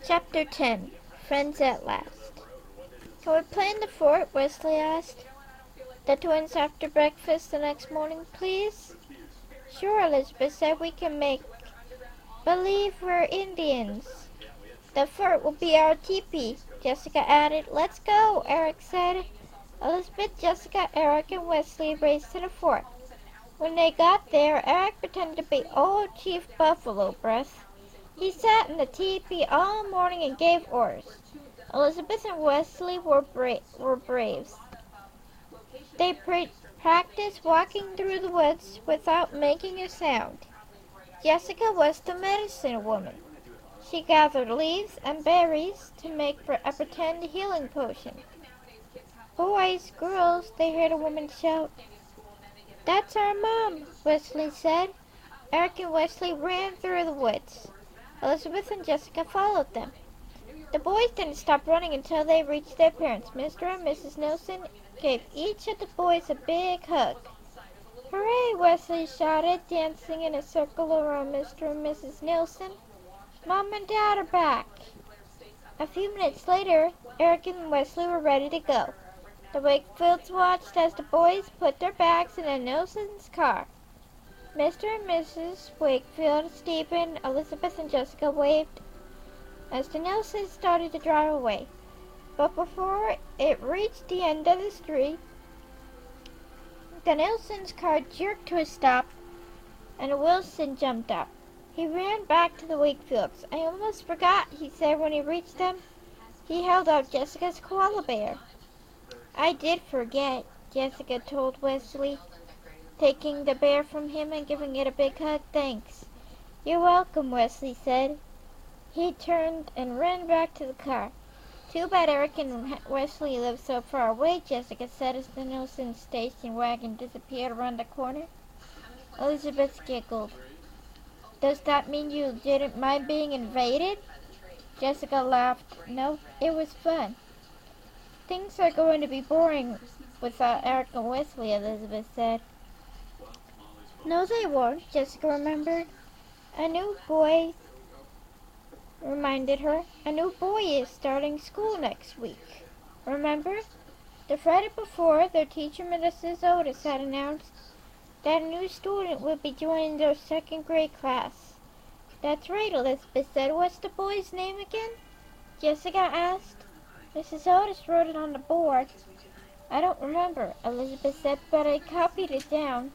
Chapter 10 Friends at Last. Can we play in the fort? Wesley asked the twins after breakfast the next morning, please. Sure, Elizabeth said. We can make believe we're Indians. The fort will be our teepee, Jessica added. Let's go, Eric said. Elizabeth, Jessica, Eric, and Wesley raced to the fort. When they got there, Eric pretended to be old Chief Buffalo Breath. He sat in the teepee all morning and gave orders. Elizabeth and Wesley were braves. They practiced walking through the woods without making a sound. Jessica was the medicine woman. She gathered leaves and berries to make a pretend healing potion. Boys, girls, they heard a woman shout. That's our mom, Wesley said. Eric and Wesley ran through the woods. Elizabeth and Jessica followed them. The boys didn't stop running until they reached their parents. Mr. and Mrs. Nilsson gave each of the boys a big hug. Hooray, Wesley shouted, dancing in a circle around Mr. and Mrs. Nilsson. Mom and Dad are back. A few minutes later, Eric and Wesley were ready to go. The Wakefields watched as the boys put their bags in the Nilsson's car. Mr. and Mrs. Wakefield, Stephen, Elizabeth, and Jessica waved as the Nilssons started to drive away. But before it reached the end of the street, the Nilssons' car jerked to a stop, and Wilson jumped up. He ran back to the Wakefields. I almost forgot, he said when he reached them. He held out Jessica's koala bear. I did forget, Jessica told Wesley, taking the bear from him and giving it a big hug. Thanks. You're welcome, Wesley said. He turned and ran back to the car. Too bad Eric and Wesley live so far away, Jessica said as the Nilsson station wagon disappeared around the corner. Elizabeth giggled. Does that mean you didn't mind being invaded? Jessica laughed. No, it was fun. Things are going to be boring without Eric and Wesley, Elizabeth said. No, they won't, Jessica remembered. A new boy reminded her. A new boy is starting school next week. Remember? The Friday before, their teacher, Mrs. Otis, had announced that a new student would be joining their second grade class. That's right, Elizabeth said. What's the boy's name again? Jessica asked. Mrs. Otis wrote it on the board. I don't remember, Elizabeth said, but I copied it down.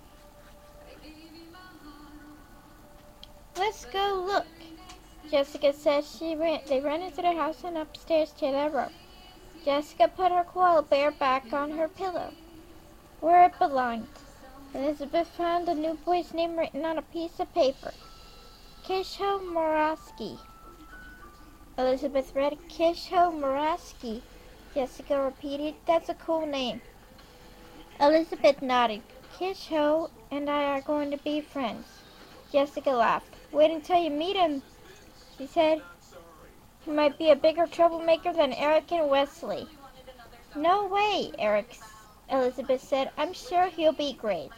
Let's go look, Jessica said. They ran into the house and upstairs to their room. Jessica put her koala bear back on her pillow, where it belonged. Elizabeth found the new boy's name written on a piece of paper. Kisho Moraski. Elizabeth read, Kisho Moraski. Jessica repeated, that's a cool name. Elizabeth nodded. Kisho and I are going to be friends. Jessica laughed. Wait until you meet him, she said. He might be a bigger troublemaker than Eric and Wesley. No way, Elizabeth said. I'm sure he'll be great.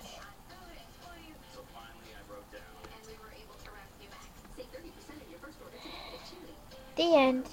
The end.